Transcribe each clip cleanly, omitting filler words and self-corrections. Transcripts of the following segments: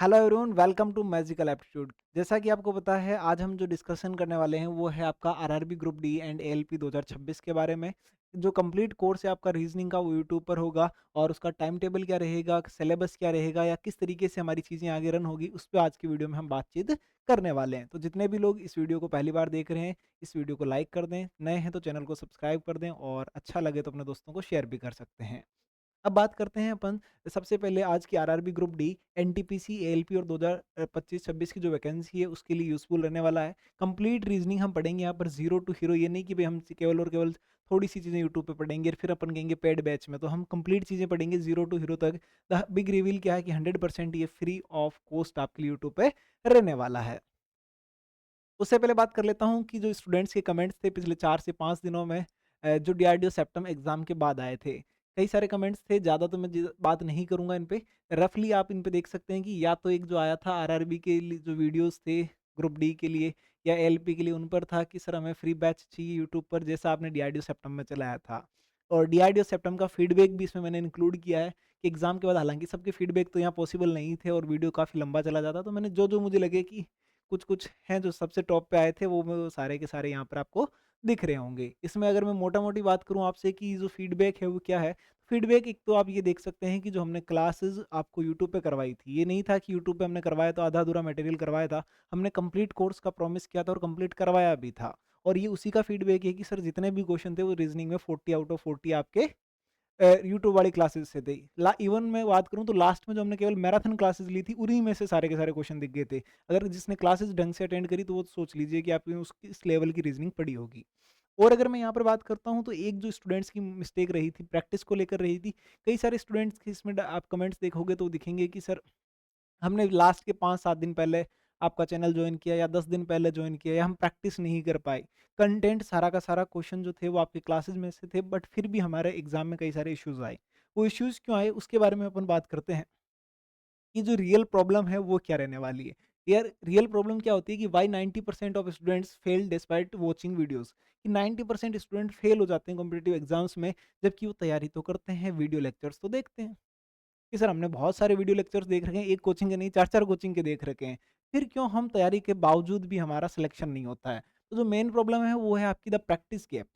Hello everyone, welcome to Magical Aptitude. जैसा कि आपको पता है, आज हम जो डिस्कशन करने वाले हैं वो है आपका RRB group D and ALP 2026 के बारे में। जो कंप्लीट कोर्स है आपका रीजनिंग का, वो यूट्यूब पर होगा और उसका टाइम टेबल क्या रहेगा, सिलेबस क्या रहेगा या किस तरीके से हमारी चीज़ें आगे रन होगी, उस पर आज की वीडियो में हम बातचीत करने वाले हैं। तो जितने भी लोग इस वीडियो को पहली बार देख रहे हैं, इस वीडियो को लाइक कर दें, नए हैं तो चैनल को सब्सक्राइब कर दें और अच्छा लगे तो अपने दोस्तों को शेयर भी कर सकते हैं। अब बात करते हैं अपन सबसे पहले आज की RRB group D, NTPC, ALP और 2025-26 की जो वैकेंसी है उसके लिए यूज़फुल रहने वाला है। कंप्लीट रीजनिंग हम पढ़ेंगे यहाँ पर ज़ीरो टू हीरो। ये नहीं कि भाई हम केवल और केवल थोड़ी सी चीज़ें यूट्यूब पे पढ़ेंगे और फिर अपन कहेंगे पेड बैच में। तो हम कंप्लीट चीज़ें पढ़ेंगे ज़ीरो टू हीरो तक। द बिग रिवील क्या है कि 100% ये फ्री ऑफ कॉस्ट आपके लिए यूट्यूब पे रहने वाला है। उससे पहले बात कर लेता हूँ कि जो स्टूडेंट्स के कमेंट्स थे पिछले 4 से 5 दिनों में, जो डीआरडीओ सेप्टम एग्ज़ाम के बाद आए थे। कई सारे कमेंट्स थे, ज़्यादा तो मैं बात नहीं करूँगा इन पे। रफली आप इन पे देख सकते हैं कि या तो एक जो आया था आरआरबी के लिए जो वीडियोज़ थे ग्रुप डी के लिए या एलपी के लिए, उन पर था कि सर हमें फ्री बैच चाहिए यूट्यूब पर, जैसा आपने डीआरडीओ सेप्टम में चलाया था। और डीआरडीओ सेप्टम का फीडबैक भी इसमें मैंने इंक्लूड किया है कि एग्ज़ाम के बाद, हालाँकि सबके फीडबैक तो यहाँ पॉसिबल नहीं थे और वीडियो काफ़ी लंबा चला जाता, तो मैंने जो-जो मुझे लगे कि कुछ-कुछ हैं जो सबसे टॉप पे आए थे, वो सारे के सारे यहाँ पर आपको दिख रहे होंगे। इसमें अगर मैं मोटा-मोटी बात करूँ आपसे कि जो फीडबैक है वो क्या है? फीडबैक एक तो आप ये देख सकते हैं कि जो हमने क्लासेस आपको यूट्यूब पे करवाई थी, ये नहीं था कि यूट्यूब पे हमने करवाया तो आधा-अधूरा मटेरियल करवाया था। हमने कंप्लीट कोर्स का प्रॉमिस किया था और कंप्लीट करवाया भी था। और ये उसी का फीडबैक है कि सर जितने भी क्वेश्चन थे वो रीजनिंग में 40 आउट ऑफ 40 आपके यूट्यूब वाली क्लासेस से थे। इवन मैं बात करूँ तो लास्ट में जो हमने केवल मैराथन क्लासेस ली थी, उन्हीं में से सारे के सारे क्वेश्चन दिख गए थे। अगर जिसने क्लासेस ढंग से अटेंड करी तो वो सोच लीजिए कि आपने उस इस लेवल की रीजनिंग पढ़ी होगी। और अगर मैं यहाँ पर बात करता हूँ तो एक जो स्टूडेंट्स की मिस्टेक रही थी, प्रैक्टिस को लेकर रही थी। कई सारे स्टूडेंट्स की इसमें आप कमेंट्स देखोगे तो दिखेंगे कि सर हमने लास्ट के 5-7 दिन पहले आपका चैनल जॉइन किया या 10 दिन पहले जॉइन किया या हम प्रैक्टिस नहीं कर पाए। कंटेंट सारा का सारा क्वेश्चन जो थे वो आपके क्लासेस में से थे, बट फिर भी हमारे एग्ज़ाम में कई सारे इश्यूज़ आए। वो इश्यूज़ क्यों आए उसके बारे में अपन बात करते हैं कि जो रियल प्रॉब्लम है वो क्या रहने वाली है। यार रियल प्रॉब्लम क्या होती है कि why 90% of students fail despite watching videos, कि 90% स्टूडेंट फेल हो जाते हैं कॉम्पिटिटिव एग्ज़ाम्स में, जबकि वो तैयारी तो करते हैं, वीडियो लेक्चर्स तो देखते हैं। कि सर हमने बहुत सारे वीडियो लेक्चर्स देख रखे हैं, एक कोचिंग के नहीं 4-4 कोचिंग के देख रखे हैं। फिर क्यों हम तैयारी के बावजूद भी हमारा सिलेक्शन नहीं होता है? तो जो मेन प्रॉब्लम है वो है आपकी द प्रैक्टिस गैप,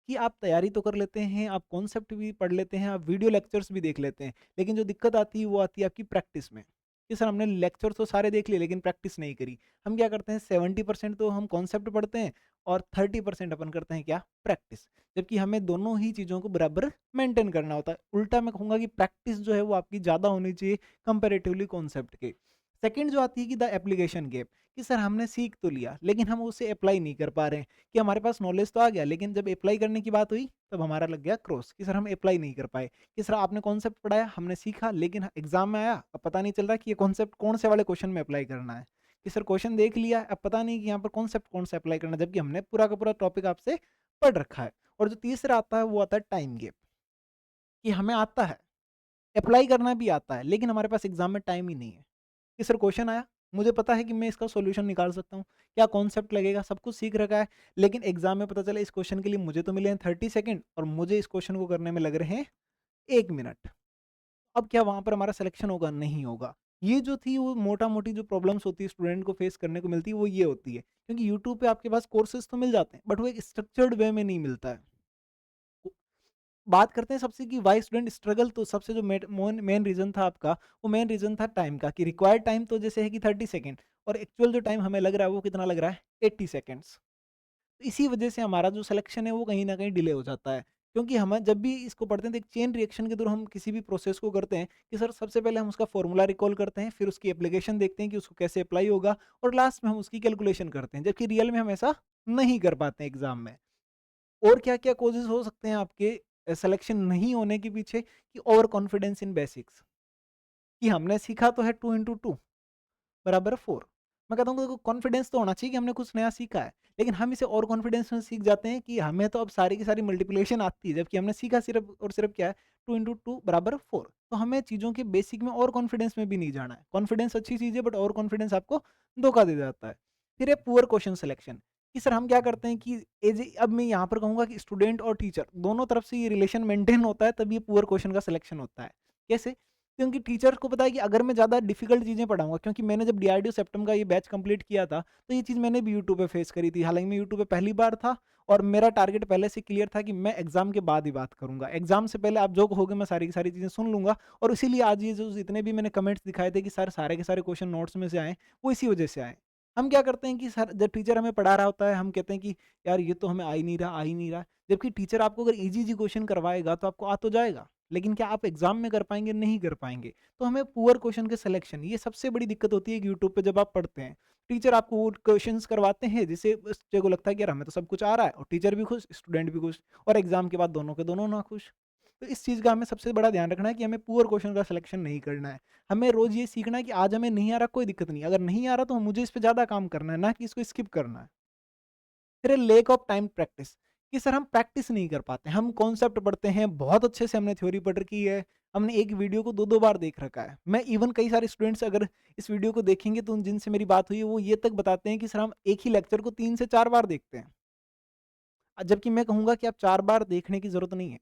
कि आप तैयारी तो कर लेते हैं, आप कॉन्सेप्ट भी पढ़ लेते हैं, आप वीडियो लेक्चर्स भी देख लेते हैं, लेकिन जो दिक्कत आती है वो आती है आपकी प्रैक्टिस में, कि सर हमने लेक्चर तो सारे देख लिए लेकिन प्रैक्टिस नहीं करी। हम क्या करते हैं, 70% तो हम कॉन्सेप्ट पढ़ते हैं और 30% अपन करते हैं क्या? प्रैक्टिस। जबकि हमें दोनों ही चीज़ों को बराबर मेंटेन करना होता है। उल्टा मैं कहूँगा कि प्रैक्टिस जो है वो आपकी ज़्यादा होनी चाहिए कंपैरेटिवली कॉन्सेप्ट के। सेकंड जो आती है कि द एप्लीकेशन गैप, कि सर हमने सीख तो लिया लेकिन हम उसे अप्लाई नहीं कर पा रहे हैं, कि हमारे पास नॉलेज तो आ गया लेकिन जब अप्लाई करने की बात हुई तब हमारा लग गया क्रॉस, कि सर हम अप्लाई नहीं कर पाए। कि सर आपने कॉन्सेप्ट पढ़ाया, हमने सीखा, लेकिन एग्जाम में आया, अब पता नहीं चल रहा कि ये कॉन्सेप्ट कौन से वाले क्वेश्चन में अप्लाई करना है। कि सर क्वेश्चन देख लिया, अब पता नहीं कि यहाँ पर कॉन्सेप्ट कौन सा अप्लाई करना है, जबकि हमने पूरा का पूरा टॉपिक आपसे पढ़ रखा है। और जो तीसरा आता है वो आता है टाइम गैप, कि हमें आता है, अप्लाई करना भी आता है, लेकिन हमारे पास एग्ज़ाम में टाइम ही नहीं है। कि सर क्वेश्चन आया, मुझे पता है कि मैं इसका सॉल्यूशन निकाल सकता हूँ, क्या कॉन्सेप्ट लगेगा, सब कुछ सीख रखा है, लेकिन एग्ज़ाम में पता चला इस क्वेश्चन के लिए मुझे तो मिले हैं 30 सेकंड और मुझे इस क्वेश्चन को करने में लग रहे हैं 1 मिनट। अब क्या वहाँ पर हमारा सिलेक्शन होगा? नहीं होगा। ये जो थी वो मोटा-मोटी जो प्रॉब्लम्स होती है स्टूडेंट को फेस करने को मिलती है, वो ये होती है। क्योंकि यूट्यूब पे आपके पास कोर्सेज़ तो मिल जाते हैं, बट वो एक स्ट्रक्चर्ड वे में नहीं मिलता है। बात करते हैं सबसे कि वाई स्टूडेंट स्ट्रगल, तो सबसे जो मेन मेन रीज़न था आपका, वो मेन रीज़न था टाइम का, कि रिक्वायर्ड टाइम तो जैसे है कि 30 सेकंड और एक्चुअल जो टाइम हमें लग रहा है वो कितना लग रहा है, 80 सेकंड्स। तो इसी वजह से हमारा जो सिलेक्शन है वो कहीं न कहीं डिले हो जाता है। क्योंकि हम जब भी इसको पढ़ते हैं तो एक चेन रिएक्शन के थ्रू हम किसी भी प्रोसेस को करते हैं, कि सर सबसे पहले हम उसका फॉर्मूला रिकॉल करते हैं, फिर उसकी एप्लीकेशन देखते हैं कि उसको कैसे अप्लाई होगा और लास्ट में हम उसकी कैलकुलेशन करते हैं, जबकि रियल में हम ऐसा नहीं कर पाते हैं एग्ज़ाम में। और क्या-क्या कॉजेज़ हो सकते हैं आपके सिलेक्शन नहीं होने के पीछे, कि ओवर कॉन्फिडेंस इन बेसिक्स, कि हमने सीखा तो है 2 इंटू 2 बराबर 4। मैं कहता हूँ देखो कॉन्फिडेंस तो होना चाहिए कि हमने कुछ नया सीखा है, लेकिन हम इसे और कॉन्फिडेंस में सीख जाते हैं कि हमें तो अब सारी की सारी मल्टीप्लिकेशन आती है, जबकि हमने सीखा सिर्फ़ और सिर्फ़ क्या है, 2 इंटू 2 बराबर 4। तो हमें चीज़ों के बेसिक में और कॉन्फिडेंस में भी नहीं जाना है। कॉन्फिडेंस अच्छी चीज़ है, बट ओवर कॉन्फिडेंस आपको धोखा दे जाता है। फिर है पुअर क्वेश्चन सिलेक्शन, कि सर हम क्या करते हैं कि अब मैं यहाँ पर कहूँगा कि स्टूडेंट और टीचर दोनों तरफ से ये रिलेशन मेंटेन होता है, तब ये पुअर क्वेश्चन का सिलेक्शन होता है। कैसे? क्योंकि टीचर्स को पता है कि अगर मैं ज़्यादा डिफ़िकल्ट चीज़ें पढ़ाऊँगा, क्योंकि मैंने जब डीआरडीओ सेप्टम का ये बैच कंप्लीट किया था, तो ये चीज़ मैंने भी यूट्यूब पे फेस करी थी। हालाँकि मैं यूट्यूब पे पहली बार था और मेरा टारगेट पहले से क्लियर था कि मैं एग्ज़ाम के बाद ही बात करूँगा। एग्ज़ाम से पहले आप जो कहोगे मैं सारी की सारी चीज़ें सुन लूँगा, और इसीलिए आज ये जो जितने भी मैंने कमेंट्स दिखाए थे कि सर सारे के सारे क्वेश्चन नोट्स में से आए, वो इसी वजह से आए। हम क्या करते हैं कि सर जब टीचर हमें पढ़ा रहा होता है, हम कहते हैं कि यार ये तो हमें आ ही नहीं रहा, आ ही नहीं रहा। जबकि टीचर आपको अगर ईज़ी-ईज़ी क्वेश्चन करवाएगा तो आपको आ तो जाएगा। लेकिन क्या आप एग्ज़ाम में कर पाएँगे? नहीं कर पाएँगे। तो हमें पुअर क्वेश्चन के सिलेक्शन, ये सबसे बड़ी दिक्कत होती है कि यूट्यूब पे जब आप पढ़ते हैं। टीचर आपको वो क्वेश्चंस करवाते हैं जिससे बच्चे को लगता है कि यार हमें तो सब कुछ आ रहा है, और टीचर भी खुश, स्टूडेंट भी खुश, और एग्ज़ाम के बाद दोनों के दोनों ना खुश। तो इस चीज़ का हमें सबसे बड़ा ध्यान रखना है कि हमें पुअर क्वेश्चन का सिलेक्शन नहीं करना है। हमें रोज़ ये सीखना है कि आज हमें नहीं आ रहा, कोई दिक्कत नहीं। अगर नहीं आ रहा तो मुझे इस पे ज़्यादा काम करना है, ना कि इसको स्किप करना है। फिर लैक ऑफ टाइम प्रैक्टिस, कि सर हम प्रैक्टिस नहीं कर पाते। हम कॉन्सेप्ट पढ़ते हैं, बहुत अच्छे से हमने थ्योरी पढ़ रखी है, हमने एक वीडियो को 2-2 बार देख रखा है। मैं इवन कई सारे स्टूडेंट्स अगर इस वीडियो को देखेंगे तो जिनसे मेरी बात हुई है वो ये तक बताते हैं कि सर हम एक ही लेक्चर को 3 से 4 बार देखते हैं। जबकि मैं कहूँगा कि आप 4 बार देखने की ज़रूरत नहीं है।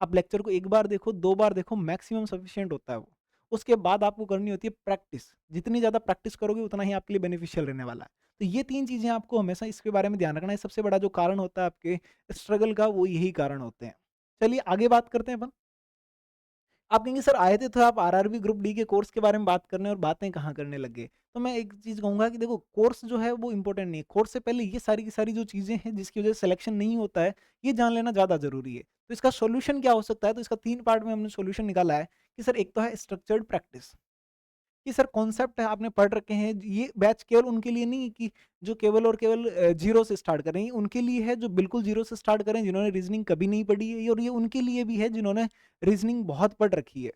आप लेक्चर को 1 बार देखो, 2 बार देखो, मैक्सिमम सफिशिएंट होता है वो। उसके बाद आपको करनी होती है प्रैक्टिस। जितनी ज़्यादा प्रैक्टिस करोगे उतना ही आपके लिए बेनिफिशियल रहने वाला है। तो ये 3 चीज़ें आपको हमेशा इसके बारे में ध्यान रखना है। सबसे बड़ा जो कारण होता है आपके स्ट्रगल का, वो यही कारण होते हैं। चलिए आगे बात करते हैं अपन। आप कहेंगे सर आए थे तो आप आरआरबी ग्रुप डी के कोर्स के बारे में बात करने, और बातें कहाँ करने लग गए। तो मैं एक चीज़ कहूँगा कि देखो कोर्स जो है वो इम्पोर्टेंट नहीं है। कोर्स से पहले ये सारी की सारी जो चीज़ें हैं जिसकी वज़ह से सिलेक्शन नहीं होता है, ये जान लेना ज़्यादा ज़रूरी है। तो इसका सॉल्यूशन क्या हो सकता है? तो इसका 3 पार्ट में हमने सॉल्यूशन निकाला है कि सर एक तो है स्ट्रक्चर्ड प्रैक्टिस, कि सर कॉन्सेप्ट है आपने पढ़ रखे हैं। ये बैच केवल उनके लिए नहीं है कि जो केवल और केवल ज़ीरो से स्टार्ट कर रहे हैं। ये उनके लिए है जो बिल्कुल ज़ीरो से स्टार्ट करें, जिन्होंने रीज़निंग कभी नहीं पढ़ी है, और ये उनके लिए भी है जिन्होंने रीज़निंग बहुत पढ़ रखी है।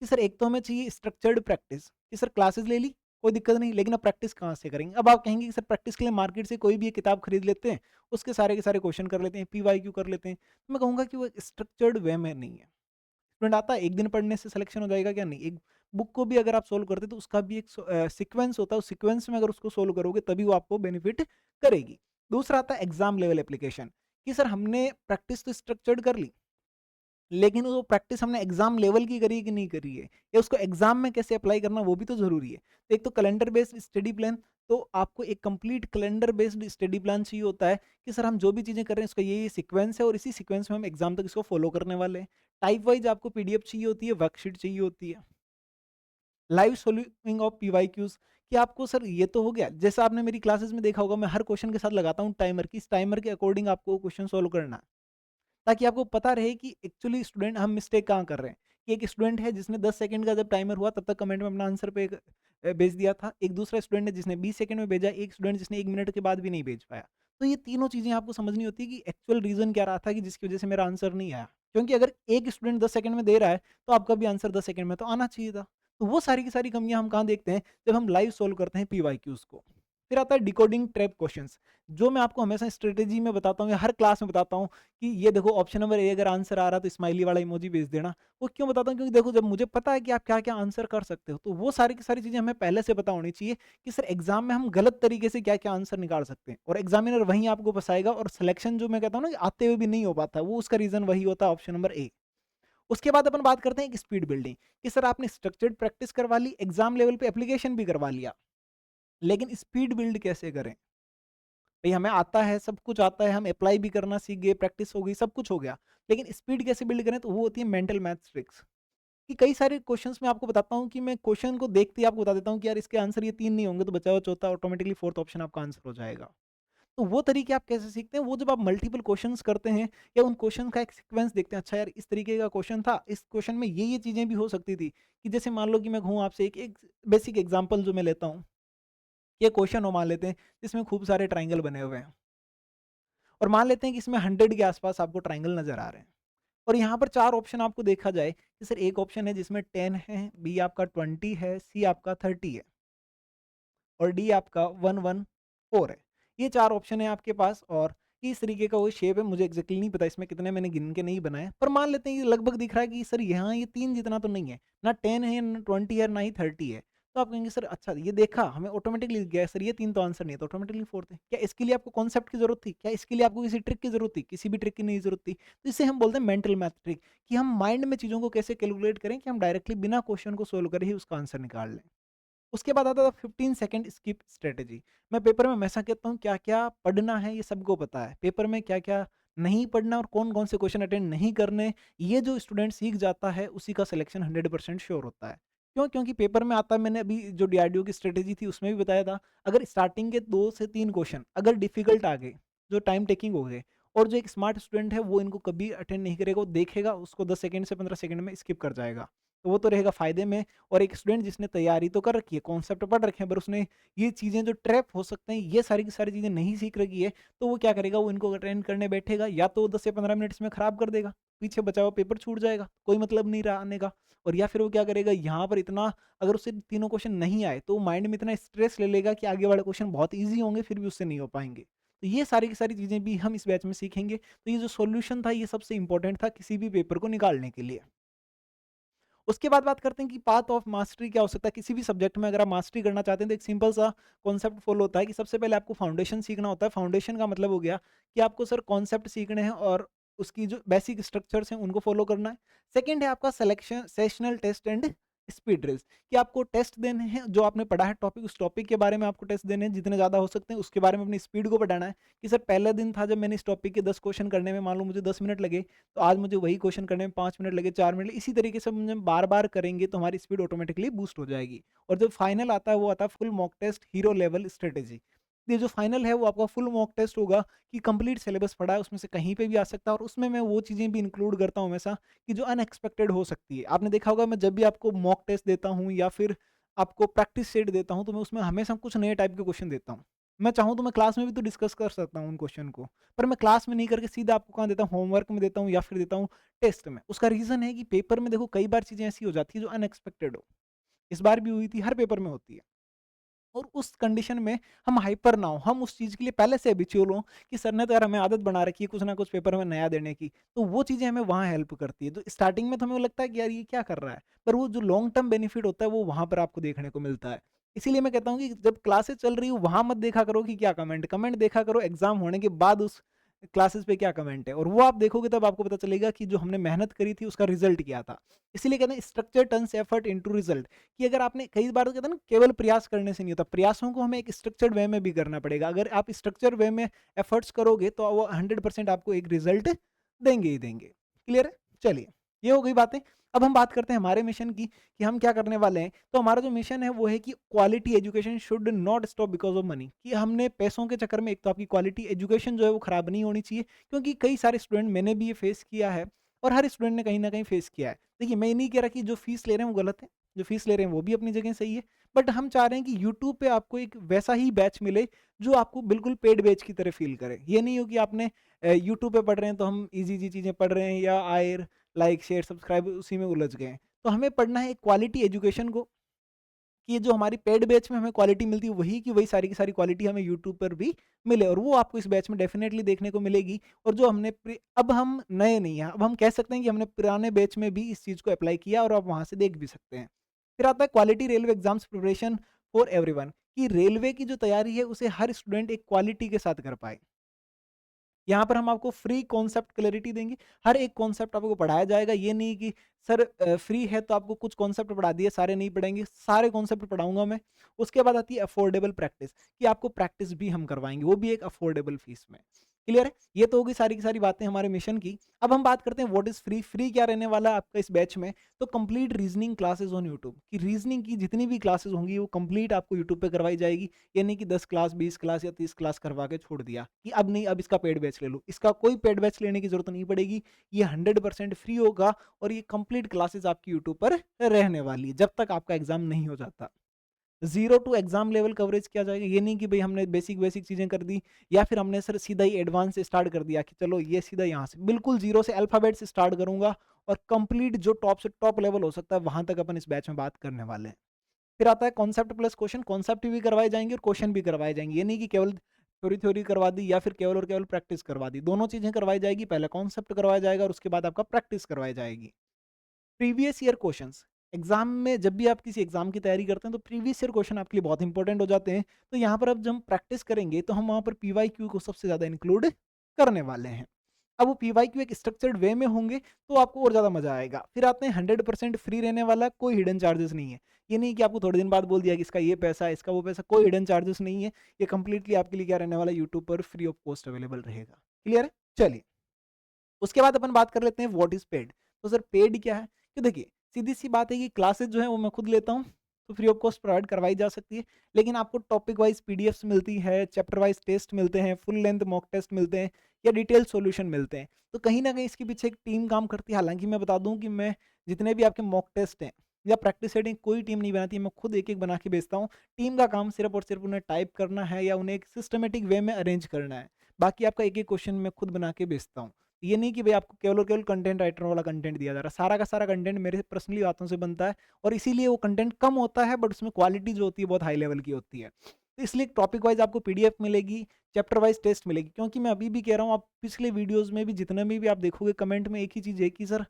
कि सर एक तो हमें चाहिए स्ट्रक्चर्ड प्रैक्टिस, कि सर क्लासेस ले ली, कोई दिक्कत नहीं, लेकिन अब प्रैक्टिस कहाँ से करेंगे? अब आप कहेंगे कि सर प्रैक्टिस के लिए मार्केट से कोई भी एक किताब खरीद लेते हैं, उसके सारे के सारे क्वेश्चन कर लेते हैं, पीवाईक्यू कर लेते हैं। तो मैं कहूँगा कि वो स्ट्रक्चर्ड वे में नहीं है। स्टूडेंट आता है, एक दिन पढ़ने से सिलेक्शन हो जाएगा क्या? नहीं। एक बुक को भी अगर आप सोल्व करते हैं तो उसका भी एक सीक्वेंस होता है, उस सीक्वेंस में अगर उसको सोल्व करोगे तभी वो आपको बेनिफिट करेगी। दूसरा आता है एग्ज़ाम लेवल एप्लीकेशन, कि सर हमने प्रैक्टिस तो स्ट्रक्चर्ड कर ली, लेकिन वो प्रैक्टिस हमने एग्जाम लेवल की करी है कि नहीं करी है, या उसको एग्जाम में कैसे अप्लाई करना, वो भी तो ज़रूरी है। तो एक तो कैलेंडर बेस्ड स्टडी प्लान, तो आपको एक complete calendar based study plan चाहिए होता है कि सर हम जो भी चीज़ें कर रहे हैं उसका ये सीक्वेंस है, और इसी सीक्वेंस में हम एग्जाम तक इसको फॉलो करने वाले हैं। टाइप वाइज आपको पीडीएफ चाहिए होती है, वर्कशीट चाहिए होती है, लाइव सोल्विंग ऑफ पीवाईक्यूज, कि आपको सर ये तो हो गया, जैसा आपने मेरी क्लासेस में देखा होगा मैं हर क्वेश्चन के साथ लगाता हूँ टाइमर, की इस टाइमर के अकॉर्डिंग आपको क्वेश्चन सोल्व करना है, ताकि आपको पता रहे कि एक्चुअली स्टूडेंट हम मिस्टेक कहाँ कर रहे हैं। कि एक स्टूडेंट है जिसने 10 सेकंड का जब टाइमर हुआ तब तक कमेंट में अपना आंसर पे भेज दिया था। एक दूसरा स्टूडेंट है जिसने 20 सेकंड में भेजा, एक स्टूडेंट जिसने 1 मिनट के बाद भी नहीं भेज पाया। तो ये तीनों चीज़ें आपको समझनी होती है कि एक्चुअल रीज़न क्या रहा था कि जिसकी वज़ह से मेरा आंसर नहीं आया। क्योंकि अगर एक स्टूडेंट 10 सेकंड में दे रहा है, तो आपका भी आंसर 10 सेकंड में तो आना चाहिए था। तो वो सारी की सारी कमियाँ हम कहाँ देखते हैं, जब हम लाइव सोल्व करते हैं पीवाईक्यूज़ को। फिर आता है डिकोडिंग ट्रैप क्वेश्चंस, जो मैं आपको हमेशा स्ट्रेटेजी में बताता हूँ या हर क्लास में बताता हूँ कि ये देखो ऑप्शन नंबर ए अगर आंसर आ रहा है तो स्माइली वाला इमोजी भेज देना। वो क्यों बताता हूँ? क्योंकि देखो जब मुझे पता है कि आप क्या-क्या आंसर कर सकते हो, तो वो सारी की सारी चीज़ें हमें पहले से पता होनी चाहिए कि सर एग्ज़ाम में हम गलत तरीके से क्या-क्या आंसर निकाल सकते हैं, और एग्ज़ामिनर वहीं आपको फँसाएगा, और सिलेक्शन जो मैं कहता हूँ ना कि आते हुए भी नहीं हो पाता, वो उसका रीज़न वही होता है ऑप्शन नंबर ए। उसके बाद अपन बात करते हैं एक स्पीड बिल्डिंग, कि सर आपने स्ट्रक्चर्ड प्रैक्टिस करवा ली, एग्ज़ाम लेवल पे एप्लीकेशन भी करवा लिया, लेकिन स्पीड बिल्ड कैसे करें? भई हमें आता है, सब कुछ आता है, हम अप्लाई भी करना सीख गए, प्रैक्टिस हो गई, सब कुछ हो गया। लेकिन स्पीड कैसे बिल्ड करें? तो वो होती है मेंटल मैथ्स ट्रिक्स, कि कई सारे क्वेश्चंस मैं आपको बताता हूँ कि मैं क्वेश्चन को देखते ही आपको बता देता हूँ कि यार इसके आंसर ये 3 नहीं होंगे, तो बचा हुआ चौथा ऑटोमैटिकली फोर्थ ऑप्शन आपका आंसर हो जाएगा। तो वो तरीके आप कैसे सीखते हैं? वो जब आप मल्टीपल क्वेश्चंस करते हैं या उन क्वेश्चन का एक सीक्वेंस देखते हैं, अच्छा यार इस तरीके का क्वेश्चन था, इस क्वेश्चन में ये चीज़ें भी हो सकती थी। कि जैसे मान लो कि मैं कहूँ आपसे एक एक बेसिक एग्जांपल जो मैं लेता हूँ, ये क्वेश्चन हो मान लेते हैं जिसमें खूब सारे ट्रायंगल बने हुए हैं। और मान लेते हैं कि इसमें 100 के आसपास आपको ट्रायंगल नज़र आ रहे हैं। और यहाँ पर 4 ऑप्शन आपको देखा जाए कि सर एक ऑप्शन है जिसमें 10 है, बी आपका 20 है, सी आपका 30 है, और डी आपका 114 है। ये 4 ऑप्शन है आपके पास, और इस तरीके का वो शेप है, मुझे एग्ज़ैक्टली नहीं पता इसमें कितने मैंने गिन के नहीं बनाए। पर मान लेते हैं ये लगभग दिख रहा है कि सर यहाँ ये 3 जितना तो नहीं है। ना 10 है, ना 20 है, ना ही 30 है। तो आप कहेंगे सर अच्छा ये देखा हमें ऑटोमेटिकली दिख गया सर ये 3 तो आंसर नहीं है तो ऑटोमेटिकली 4th है। क्या इसके लिए आपको कॉन्सेप्ट की ज़रूरत थी? क्या इसके लिए आपको किसी ट्रिक की ज़रूरत थी? किसी भी ट्रिक की नहीं ज़रूरत थी। तो इसे हम बोलते हैं मेंटल मैथ ट्रिक कि हम माइंड में चीज़ों को कैसे कैलकुलेट करें कि हम डायरेक्टली बिना क्वेश्चन को सोल्व करे ही उसका आंसर निकाल लें। उसके बाद आता था 15 सेकंड स्किप स्ट्रेटजी। मैं पेपर में हमेशा कहता हूँ क्या-क्या पढ़ना है ये सबको पता है। पेपर में क्या-क्या नहीं पढ़ना और कौन-कौन से क्वेश्चन अटेंड नहीं करने, ये जो स्टूडेंट सीख जाता है उसी का सिलेक्शन 100% श्योर होता है। क्यों? क्योंकि पेपर में आता है मैंने अभी जो डीआरडीओ की स्ट्रेटजी थी उसमें भी बताया था, अगर स्टार्टिंग के 2 से 3 क्वेश्चन अगर डिफिकल्ट आ गए, जो टाइम टेकिंग हो गए और जो एक स्मार्ट स्टूडेंट है वो इनको कभी अटेंड नहीं करेगा, वो देखेगा उसको 10 सेकंड से 15 सेकंड में स्किप कर जाएगा। तो वो तो रहेगा फ़ायदे में और एक स्टूडेंट जिसने तैयारी तो कर रखी है, कॉन्सेप्ट पढ़ रखे हैं, पर उसने ये चीज़ें जो ट्रैप हो सकते हैं, ये सारी की सारी चीज़ें नहीं सीख रखी है, तो वो क्या करेगा, वो इनको अटेंड करने बैठेगा, या तो 10 से 15 मिनट इसमें खराब कर देगा, पीछे बचा हुआ पेपर छूट जाएगा, कोई मतलब नहीं रहा आने का। और या फिर वो क्या करेगा, यहाँ पर इतना अगर उससे तीनों क्वेश्चन नहीं आए, तो वो माइंड में इतना स्ट्रेस ले लेगा कि आगे वाले क्वेश्चन बहुत ईज़ी होंगे, फिर भी उससे नहीं हो पाएँगे। तो ये सारी की सारी चीज़ें भी हम इस बैच में सीखेंगे। तो ये जो सॉल्यूशन था, ये सबसे इम्पोर्टेंट था किसी भी पेपर को निकालने के लिए। उसके बाद बात करते हैं कि पाथ ऑफ मास्टरी क्या हो सकता है किसी भी सब्जेक्ट में अगर आप मास्टरी करना चाहते हैं तो एक सिंपल सा कॉन्सेप्ट फॉलो होता है कि सबसे पहले आपको फाउंडेशन सीखना होता है। फाउंडेशन का मतलब हो गया कि आपको सर कॉन्सेप्ट सीखने हैं और उसकी जो बेसिक स्ट्रक्चर्स हैं उनको फॉलो करना है। सेकंड है आपका selection sectional test and speed drills कि आपको टेस्ट देने हैं जो आपने पढ़ा है टॉपिक, उस टॉपिक के बारे में आपको टेस्ट देने हैं जितने ज़्यादा हो सकते हैं, उसके बारे में अपनी स्पीड को बढ़ाना है कि सर पहला दिन था जब मैंने इस टॉपिक के 10 क्वेश्चन करने में मान लो मुझे 10 मिनट लगे, तो आज मुझे वही क्वेश्चन करने में 5 मिनट लगे, 4 मिनट लगे। इसी तरीके से हम जब बार-बार करेंगे तो हमारी स्पीड ऑटोमेटिकली बूस्ट हो जाएगी। और जब फाइनल आता है वो आता है full mock test hero level strategy. ये जो फाइनल है वो आपका फुल मॉक टेस्ट होगा कि कंप्लीट सिलेबस पढ़ा है उसमें से कहीं पे भी आ सकता है और उसमें मैं वो चीज़ें भी इंक्लूड करता हूँ हमेशा कि जो अनएक्सपेक्टेड हो सकती है। आपने देखा होगा मैं जब भी आपको मॉक टेस्ट देता हूँ या फिर आपको प्रैक्टिस सेट देता हूँ तो मैं उसमें हमेशा कुछ नए टाइप के क्वेश्चन देता हूँ। मैं चाहूँ तो मैं क्लास में भी तो डिस्कस कर सकता हूँ उन क्वेश्चन को। पर मैं क्लास में नहीं करके सीधा आपको कहाँ देता हूँ, होमवर्क में देता हूँ या फिर देता हूँ टेस्ट में। उसका रीज़न है कि पेपर में देखो कई बार चीज़ें ऐसी हो जाती है जो अनएक्सपेक्टेड हो। इस बार भी हुई थी, हर पेपर में होती है। और उस कंडीशन में हम हाइपर ना हो, हम उस चीज़ के लिए पहले से हैबिचुअल हों कि सर ने तो यार हमें आदत बना रखी है कुछ ना कुछ पेपर में नया देने की, तो वो चीज़ें हमें वहाँ हेल्प करती है। तो स्टार्टिंग में तो हमें लगता है कि यार ये क्या कर रहा है, पर वो जो लॉन्ग टर्म बेनिफिट होता है वो वहाँ पर आपको देखने को मिलता है। इसीलिए मैं कहता हूँ कि जब क्लासेस चल रही हो वहाँ मत देखा करो कि क्या कमेंट कमेंट देखा करो एग्जाम होने के बाद उस क्लासेस पे क्या कमेंट है, और वो आप देखोगे तब आपको पता चलेगा कि जो हमने मेहनत करी थी उसका रिजल्ट क्या था। इसीलिए कहते हैं structure turns effort into result कि अगर आपने कई बार तो कहते हैं ना केवल प्रयास करने से नहीं होता, प्रयासों को हमें एक स्ट्रक्चर्ड वे में भी करना पड़ेगा। अगर आप स्ट्रक्चर वे में एफर्ट्स करोगे तो वो 100% आपको एक रिजल्ट देंगे ही देंगे। क्लियर है? चलिए, ये हो गई बातें। अब हम बात करते हैं हमारे मिशन की कि हम क्या करने वाले हैं। तो हमारा जो मिशन है वो है कि quality education should not stop because of money, कि हमने पैसों के चक्कर में एक तो आपकी क्वालिटी एजुकेशन जो है वो खराब नहीं होनी चाहिए, क्योंकि कई सारे स्टूडेंट, मैंने भी ये फेस किया है और हर स्टूडेंट ने कहीं ना कहीं फेस किया है। देखिए मैं ये नहीं कह रहा कि जो फीस ले रहे हैं वो गलत है, जो फीस ले रहे हैं वो भी अपनी जगह सही है, बट हम चाह रहे हैं कि यूट्यूब पे आपको एक वैसा ही बैच मिले जो आपको बिल्कुल पेड बैच की तरह फील करे। ये नहीं हो कि आपने यूट्यूब पे पढ़ रहे हैं तो हम इजी इजी चीज़ें पढ़ रहे हैं या आयर लाइक शेयर सब्सक्राइब उसी में उलझ गए हैं। तो हमें पढ़ना है क्वालिटी एजुकेशन को, कि ये जो हमारी पेड बैच में हमें क्वालिटी मिलती है वही की वही सारी की सारी क्वालिटी हमें यूट्यूब पर भी मिले, और वो आपको इस बैच में डेफिनेटली देखने को मिलेगी। और जो हमने अब हम नए नहीं हैं, अब हम कह सकते हैं कि हमने पुराने बैच में भी इस चीज़ को अप्लाई किया और आप वहाँ से देख भी सकते हैं। फिर आता है quality railway exams preparation for everyone, कि रेलवे की जो तैयारी है उसे हर स्टूडेंट एक क्वालिटी के साथ कर पाए। यहाँ पर हम आपको फ्री कॉन्सेप्ट क्लैरिटी देंगे। हर एक कॉन्सेप्ट आपको पढ़ाया जाएगा। ये नहीं कि सर फ्री है तो आपको कुछ कॉन्सेप्ट पढ़ा दिए, सारे नहीं पढ़ाएँगे, सारे कॉन्सेप्ट पढ़ाऊँगा मैं। उसके बाद आती है अफोर्डेबल प्रैक्टिस, कि आपको प्रैक्टिस भी हम करवाएँगे, वो भी एक अफोर्डेबल फीस में। क्लियर है? ये तो होगी सारी की सारी बातें हमारे मिशन की। अब हम बात करते हैं व्हाट इज़ फ्री? फ्री क्या रहने वाला है आपका इस बैच में? तो complete reasoning classes on YouTube, कि रीजनिंग की जितनी भी क्लासेस होंगी वो कंप्लीट आपको यूट्यूब पे करवाई जाएगी। ये नहीं कि 10 क्लास, 20 क्लास या 30 क्लास करवा के छोड़ दिया कि अब नहीं, अब इसका पेड बैच ले लो। इसका कोई पेड बैच लेने की ज़रूरत नहीं पड़ेगी। ये 100% फ्री होगा और ये कंप्लीट क्लासेस आपकी यूट्यूब पर रहने वाली है, जब तक आपका एग्ज़ाम नहीं हो जाता। Zero to exam level coverage किया जाएगा। ये नहीं कि भई हमने बेसिक चीज़ें कर दी या फिर हमने सर सीधा ही एडवांस से स्टार्ट कर दिया कि चलो ये सीधा यहाँ से। बिल्कुल ज़ीरो से अल्फ़ाबेट से स्टार्ट करूँगा और कंप्लीट जो टॉप से टॉप लेवल हो सकता है वहाँ तक अपन इस बैच में बात करने वाले हैं। फिर आता है कॉन्सेप्ट प्लस क्वेश्चन, कॉन्सेप्ट भी करवाए जाएँगे और क्वेश्चन भी करवाए जाएँगे। ये नहीं कि केवल थ्योरी करवा दी या फिर केवल और केवल प्रैक्टिस करवा दी। दोनों चीज़ें करवाई जाएगी। पहले कॉन्सेप्ट करवाया जाएगा और उसके बाद आपका प्रैक्टिस करवाई जाएगी। प्रीवियस ईयर क्वेश्चंस, एग्जाम में जब भी आप किसी एग्जाम की तैयारी करते हैं तो प्रीवियस ईयर क्वेश्चन आपके लिए बहुत इंपॉर्टेंट हो जाते हैं। तो यहाँ पर अब जब हम प्रैक्टिस करेंगे तो हम वहाँ पर पीवाईक्यू को सबसे ज़्यादा इंक्लूड करने वाले हैं। अब वो पीवाईक्यू एक स्ट्रक्चर्ड वे में होंगे तो आपको और ज़्यादा मजा आएगा। फिर आते हैं 100% फ्री रहने वाला, कोई हिडन चार्जेस नहीं है। ये नहीं कि आपको थोड़े दिन बाद बोल दिया कि इसका ये पैसा है, इसका वो पैसा, कोई हिडन चार्जेस नहीं है। ये कंप्लीटली आपके लिए क्या रहने वाला है, यूट्यूब पर फ्री ऑफ कॉस्ट अवेलेबल रहेगा। क्लियर है? चलिए, उसके बाद अपन बात कर लेते हैं व्हाट इज पेड। तो सर पेड क्या है? कि देखिए, सीधी सी बात है कि क्लासेस जो है वो मैं खुद लेता हूँ, तो फ्री ऑफ कॉस्ट प्रोवाइड करवाई जा सकती है। लेकिन आपको टॉपिक वाइज पीडीएफ्स मिलती है, चैप्टर वाइज टेस्ट मिलते हैं, फुल लेंथ मॉक टेस्ट मिलते हैं, या डिटेल सॉल्यूशन मिलते हैं। तो कहीं ना कहीं इसके पीछे एक टीम काम करती है। हालांकि मैं बता दूं कि मैं जितने भी आपके मॉक टेस्ट हैं या प्रैक्टिस सेटिंग, कोई टीम नहीं बनाती है, मैं खुद एक एक बना के बेचता हूँ। टीम का काम सिर्फ और सिर्फ उन्हें टाइप करना है या उन्हें एक सिस्टमेटिक वे में अरेंज करना है। बाकी आपका एक एक क्वेश्चन मैं खुद बना के बेचता हूँ। ये नहीं कि भाई आपको केवल और केवल कंटेंट राइटर वाला कंटेंट दिया जा रहा है। सारा का सारा कंटेंट मेरे पर्सनली हाथों से बनता है, और इसीलिए वो कंटेंट कम होता है बट उसमें क्वालिटी जो होती है बहुत हाई लेवल की होती है। तो इसलिए टॉपिक वाइज आपको पीडीएफ मिलेगी, चैप्टर वाइज टेस्ट मिलेगी। क्योंकि मैं अभी भी कह रहा हूँ, आप पिछले वीडियोस में भी जितने में भी आप देखोगे कमेंट में एक ही चीज़ है कि सर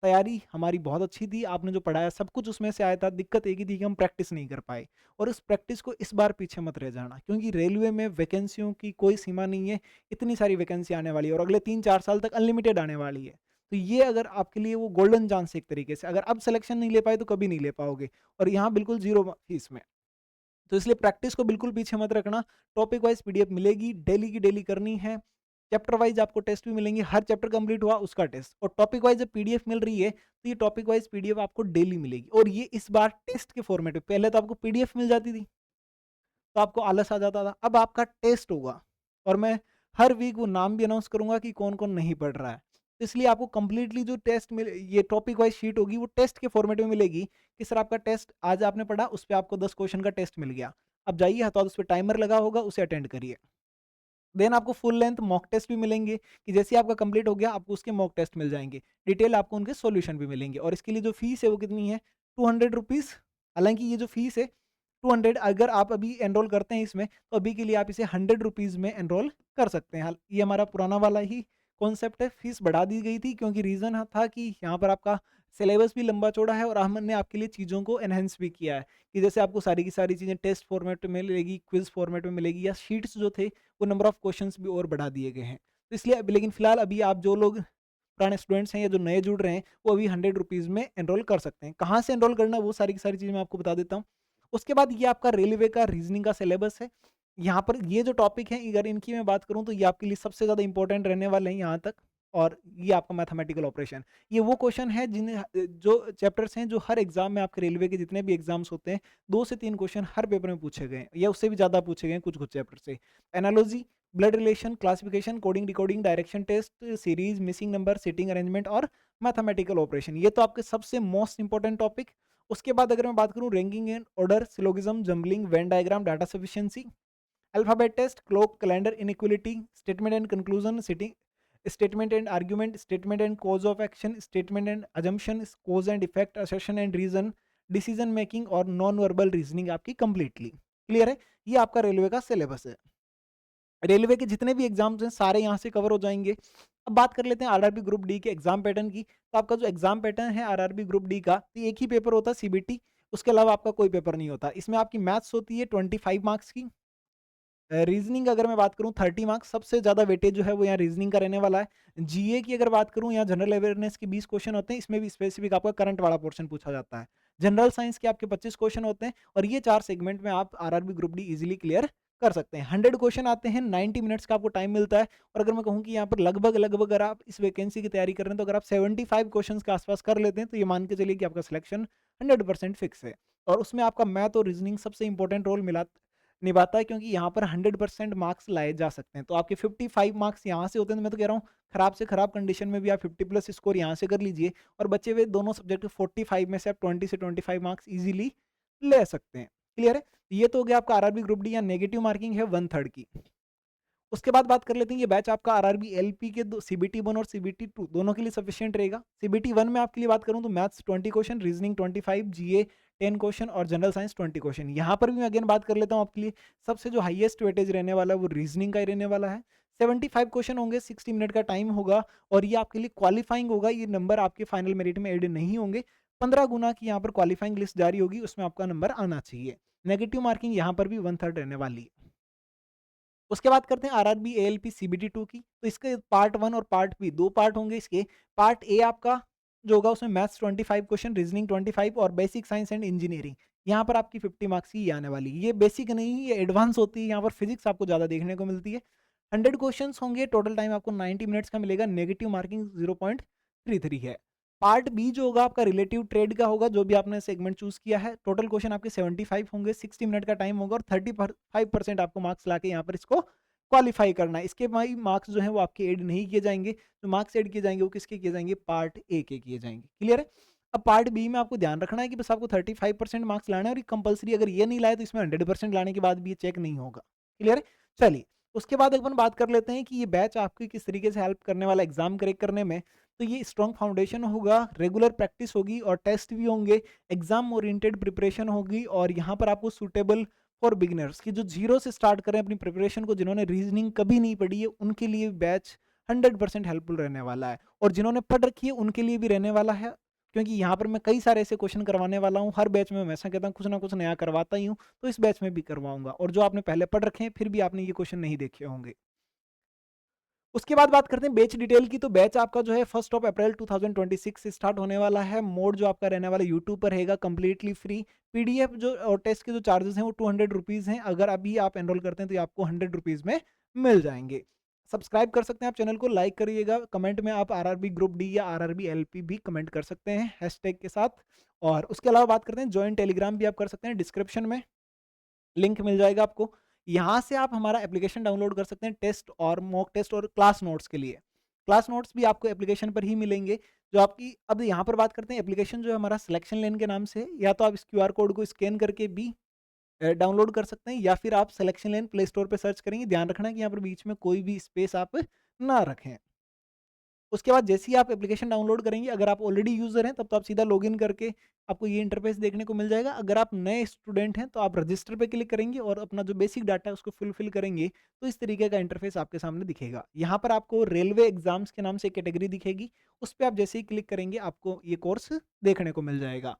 तैयारी हमारी बहुत अच्छी थी, आपने जो पढ़ाया सब कुछ उसमें से आया था, दिक्कत एक ही थी कि हम प्रैक्टिस नहीं कर पाए। और उस प्रैक्टिस को इस बार पीछे मत रह जाना, क्योंकि रेलवे में वैकेंसियों की कोई सीमा नहीं है। इतनी सारी वैकेंसी आने वाली है और अगले 3-4 साल तक अनलिमिटेड आने वाली है। तो ये अगर आपके लिए वो गोल्डन चांस है एक तरीके से, अगर अब सिलेक्शन नहीं ले पाए तो कभी नहीं ले पाओगे, और यहाँ बिल्कुल जीरो फीस में। तो इसलिए प्रैक्टिस को बिल्कुल पीछे मत रखना। टॉपिक वाइज पीडीएफ मिलेगी, डेली की डेली करनी है। चैप्टर वाइज आपको टेस्ट भी मिलेंगे, हर चैप्टर कंप्लीट हुआ उसका टेस्ट। और टॉपिक वाइज जब पीडीएफ मिल रही है तो ये टॉपिक वाइज पीडीएफ आपको डेली मिलेगी, और ये इस बार टेस्ट के फॉर्मेट में। पहले तो आपको पीडीएफ मिल जाती थी तो आपको आलस आ जाता था, अब आपका टेस्ट होगा। और मैं हर वीक वो नाम भी अनाउंस करूंगा कि कौन कौन नहीं पढ़ रहा है। तो इसलिए आपको कंप्लीटली जो टेस्ट मिले, ये टॉपिक वाइज शीट होगी, वो टेस्ट के फॉर्मेट में मिलेगी कि सर आपका टेस्ट आज आपने पढ़ा, उस पर आपको 10 क्वेश्चन का टेस्ट मिल गया। अब जाइए, हाथों हाथ उस पर टाइमर लगा होगा, उसे अटेंड करिए। देन आपको फुल लेंथ मॉक टेस्ट भी मिलेंगे कि जैसे ही आपका कंप्लीट हो गया आपको उसके मॉक टेस्ट मिल जाएंगे। डिटेल आपको उनके सॉल्यूशन भी मिलेंगे। और इसके लिए जो फीस है वो कितनी है, 200 रुपीज़। हालांकि ये जो फीस है 200, अगर आप अभी एनरोल करते हैं इसमें तो अभी के लिए आप इसे 100 रुपीज़ में एनरोल कर सकते हैं। ये हमारा पुराना वाला ही कॉन्सेप्ट है। फीस बढ़ा दी गई थी क्योंकि रीज़न था कि यहाँ पर आपका सिलेबस भी लंबा चौड़ा है, और हमने आपके लिए चीज़ों को एनहेंस भी किया है कि जैसे आपको सारी की सारी चीज़ें टेस्ट फॉर्मेट में मिलेगी, क्विज फॉर्मेट में मिलेगी, या शीट्स जो थे वो नंबर ऑफ क्वेश्चंस भी और बढ़ा दिए गए हैं। तो इसलिए लेकिन फिलहाल अभी आप जो लोग पुराने स्टूडेंट्स हैं या जो नए जुड़ रहे हैं वो अभी 100 रुपीज़ में एनरोल कर सकते हैं। कहाँ से एनरोल करना है वो सारी की सारी चीज़ें मैं आपको बता देता हूँ। उसके बाद ये आपका रेलवे का रीजनिंग का सिलेबस है। यहाँ पर ये जो टॉपिक है, अगर इनकी मैं बात करूँ तो ये आपके लिए सबसे ज़्यादा इंपॉर्टेंट रहने वाले हैं यहाँ तक। और ये आपका मैथमेटिकल ऑपरेशन, ये वो क्वेश्चन है जिन्हें जो चैप्टर्स हैं जो हर एग्जाम में, आपके रेलवे के जितने भी एग्जाम्स होते हैं, 2 से 3 क्वेश्चन हर पेपर में पूछे गए हैं, या उससे भी ज़्यादा पूछे गए हैं कुछ कुछ चैप्टर से। Analogy, blood relation, classification, coding decoding, direction test series, missing number, sitting arrangement और मैथमेटिकल ऑपरेशन, ये तो आपके सबसे मोस्ट इंपॉर्टेंट टॉपिक। उसके बाद अगर मैं बात करूं ranking and order, syllogism, jumbling, Venn diagram, data sufficiency, alphabet test, clock, calendar, inequality, statement and conclusion, sitting, statement and argument, statement and course of action, statement and assumption, cause and effect, assertion and reason, decision making और non verbal reasoning आपकी completely clear है। ये आपका railway का syllabus है। Railway के जितने भी एग्जाम्स हैं सारे यहाँ से कवर हो जाएंगे। अब बात कर लेते हैं आरआरबी ग्रुप डी के एग्जाम पैटर्न की। तो आपका जो एग्जाम पैटर्न है आरआरबी ग्रुप डी का, तो एक ही पेपर होता है सीबीटी, उसके अलावा आपका कोई पेपर नहीं होता। इसमें आपकी मैथ्स होती है 25 मार्क्स की। रीजनिंग अगर मैं बात करूं 30 मार्क्स, सबसे ज्यादा वेटेज जो है वो यहाँ रीजनिंग का रहने वाला है। जीए की अगर बात करूं, यहाँ जनरल अवेयरनेस के 20 क्वेश्चन होते हैं, इसमें भी स्पेसिफिक आपका करंट वाला पोर्शन पूछा जाता है। जनरल साइंस के आपके 25 क्वेश्चन होते हैं, और ये 4 सेगमेंट में आप RRB group D easily clear कर सकते हैं। 100 क्वेश्चन आते हैं, 90 मिनट्स का आपको टाइम मिलता है। और अगर मैं कहूँ कि यहाँ पर लगभग लगभग अगर आप इस वैकेंसी की तैयारी कर रहे हैं तो अगर आप 75 क्वेश्चन के आसपास कर लेते हैं तो ये मान के चलिए कि आपका सिलेक्शन 100% फिक्स है। और उसमें आपका मैथ और रीजनिंग सबसे इंपॉर्टेंट रोल मिला निभाता है, क्योंकि यहाँ पर 100% मार्क्स लाए जा सकते हैं। तो आपके 55 मार्क्स यहाँ से होते हैं, तो मैं तो कह रहा हूँ खराब से खराब कंडीशन में भी आप 50+ स्कोर यहाँ से कर लीजिए, और बचे हुए दोनों सब्जेक्ट के 45 में से आप 20 से 25 मार्क्स इजीली ले सकते हैं। क्लियर है? ये तो हो गया आपका आरआरबी ग्रुप डी, या नेगेटिव मार्किंग है 1/3 की। उसके बाद बात कर लेते हैं, ये बैच आपका आरआरबी एलपी के सीबीटी 1 और सीबीटी 2 दोनों के लिए सफिशिएंट रहेगा। सीबीटी 1 में आपके लिए बात करूं तो मैथ्स 20 क्वेश्चन, रीजनिंग 25, जीए 10 क्वेश्चन और जनरल साइंस 20 क्वेश्चन। यहाँ पर भी मैं अगेन बात कर लेता हूँ, आपके लिए सबसे जो हाईएस्ट वेटेज रहने वाला है वो रीजनिंग का ही रहने वाला है। 75 क्वेश्चन होंगे, 60 मिनट का टाइम होगा, और ये आपके लिए क्वालिफाइंग होगा, ये नंबर आपके फाइनल मेरिट में एड नहीं होंगे। 15 गुना की यहाँ पर क्वालिफाइंग लिस्ट जारी होगी, उसमें आपका नंबर आना चाहिए। नेगेटिव मार्किंग यहाँ पर भी 1/3 रहने वाली है। उसके बाद करते हैं आरआरबी एएलपी सीबीटी 2 की। तो इसके पार्ट 1 और पार्ट बी 2 पार्ट होंगे इसके। पार्ट ए आपका जो होगा उसमें मैथ्स 25 क्वेश्चन, रीजनिंग 25 और बेसिक साइंस एंड इंजीनियरिंग। यहाँ पर आपकी 50 मार्क्स की ये आने वाली है। ये बेसिक नहीं, ये एडवांस होती है। यहाँ पर फिजिक्स आपको ज़्यादा देखने को मिलती है। 100 क्वेश्चंस होंगे, टोटल टाइम आपको 90 मिनट्स का मिलेगा। नेगेटिव मार्किंग 0.33 है। पार्ट बी जो होगा आपका रिलेटिव ट्रेड का होगा, जो भी आपने सेगमेंट चूज किया है। टोटल क्वेश्चन आपके 75 होंगे, 60 मिनट का टाइम होगा और 35% आपको मार्क्स लाके यहाँ पर इसको क्वालिफाई करना है। इसके भाई मार्क्स जो है वो आपके ऐड नहीं किए जाएंगे। जो मार्क्स ऐड किए जाएंगे वो किसके किए जाएंगे? पार्ट ए के किए जाएंगे। क्लियर है? अब पार्ट बी में आपको ध्यान रखना है कि बस आपको 35% मार्क्स लाना है और कंपलसरी अगर ये नहीं लाए तो इसमें 100% लाने के बाद भी ये चेक नहीं होगा। क्लियर है? चलिए, उसके बाद अपन बात कर लेते हैं कि ये बैच आपकी किस तरीके से हेल्प करने वाला एग्जाम क्रैक करने में। तो ये स्ट्रॉन्ग फाउंडेशन होगा, रेगुलर प्रैक्टिस होगी और टेस्ट भी होंगे, एग्जाम ओरिएंटेड प्रिपरेशन होगी और यहाँ पर आपको सूटेबल फॉर बिगिनर्स की जो जीरो से स्टार्ट करें अपनी प्रिपरेशन को, जिन्होंने रीजनिंग कभी नहीं पढ़ी है उनके लिए बैच 100% हेल्पफुल रहने वाला है। और जिन्होंने पढ़ रखी है उनके लिए भी रहने वाला है, क्योंकि यहाँ पर मैं कई सारे ऐसे क्वेश्चन करवाने वाला हूँ। हर बैच में मैं ऐसा कहता हूँ कुछ ना कुछ नया करवाता ही हूँ, तो इस बैच में भी करवाऊंगा। और जो आपने पहले पढ़ रखे हैं फिर भी आपने ये क्वेश्चन नहीं देखे होंगे। उसके बाद बात करते हैं बैच डिटेल की। तो बैच आपका जो है 1 अप्रैल 2026 से स्टार्ट होने वाला है। मोड जो आपका रहने वाला यूट्यूब पर रहेगा, कंप्लीटली फ्री। पीडीएफ जो और टेस्ट के जो चार्जेस हैं वो 200 रुपीज़ हैं। अगर अभी आप एनरोल करते हैं तो ये आपको 100 रुपीज़ में मिल जाएंगे। सब्सक्राइब कर सकते हैं आप चैनल को, लाइक करिएगा। कमेंट में आप आरआरबी ग्रुप डी या आरआरबी एलपी भी कमेंट कर सकते हैं हैशटैग के साथ। और उसके अलावा बात करते हैं ज्वाइन टेलीग्राम भी आप कर सकते हैं, डिस्क्रिप्शन में लिंक मिल जाएगा आपको। यहाँ से आप हमारा एप्लीकेशन डाउनलोड कर सकते हैं टेस्ट और मॉक टेस्ट और क्लास नोट्स के लिए। क्लास नोट्स भी आपको एप्लीकेशन पर ही मिलेंगे। जो आपकी अब यहाँ पर बात करते हैं एप्लीकेशन जो है हमारा सिलेक्शन लेन के नाम से है। या तो आप इस क्यूआर कोड को स्कैन करके भी डाउनलोड कर सकते हैं, या फिर आप सिलेक्शन लेन प्ले स्टोर पे सर्च करेंगे। ध्यान रखना है कि यहाँ पर बीच में कोई भी स्पेस आप ना रखें। उसके बाद जैसे ही आप एप्लीकेशन डाउनलोड करेंगे, अगर आप ऑलरेडी यूज़र हैं तब तो आप सीधा लॉगिन करके आपको ये इंटरफेस देखने को मिल जाएगा। अगर आप नए स्टूडेंट हैं तो आप रजिस्टर पे क्लिक करेंगे और अपना जो बेसिक डाटा है उसको फुलफिल करेंगे, तो इस तरीके का इंटरफेस आपके सामने दिखेगा। यहाँ पर आपको रेलवे एग्जाम्स के नाम से कैटेगरी दिखेगी, उस पर आप जैसे ही क्लिक करेंगे आपको ये कोर्स देखने को मिल जाएगा।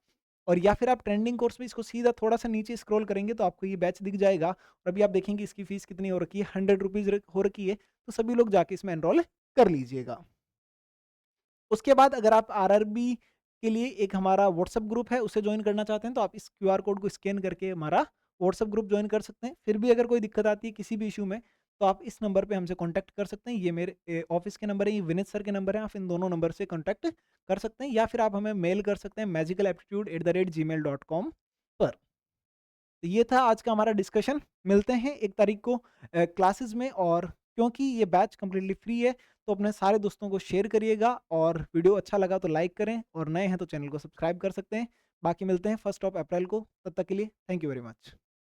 और या फिर आप ट्रेंडिंग कोर्स में इसको सीधा थोड़ा सा नीचे स्क्रॉल करेंगे तो आपको ये बैच दिख जाएगा। और अभी आप देखेंगे इसकी फीस कितनी हो रखी है, 100 रुपीज़ हो रखी है। तो सभी लोग जाके इसमें एनरोल कर लीजिएगा। उसके बाद अगर आप आरआरबी के लिए एक हमारा व्हाट्सएप ग्रुप है उसे ज्वाइन करना चाहते हैं तो आप इस क्यूआर कोड को स्कैन करके हमारा व्हाट्सएप ग्रुप ज्वाइन कर सकते हैं। फिर भी अगर कोई दिक्कत आती है किसी भी इशू में तो आप इस नंबर पे हमसे कांटेक्ट कर सकते हैं। ये मेरे ऑफिस के नंबर है, ये विनीत सर के नंबर है। आप इन दोनों नंबर से कांटेक्ट कर सकते हैं या फिर आप हमें मेल कर सकते हैं magicalaptitude@gmail.com पर। तो ये था आज का हमारा डिस्कशन। मिलते हैं 1 तारीख को क्लासेस में। और क्योंकि ये बैच कम्प्लीटली फ्री है तो अपने सारे दोस्तों को शेयर करिएगा। और वीडियो अच्छा लगा तो लाइक करें और नए हैं तो चैनल को सब्सक्राइब कर सकते हैं। बाकी मिलते हैं 1 अप्रैल को। तब तक के लिए थैंक यू वेरी मच।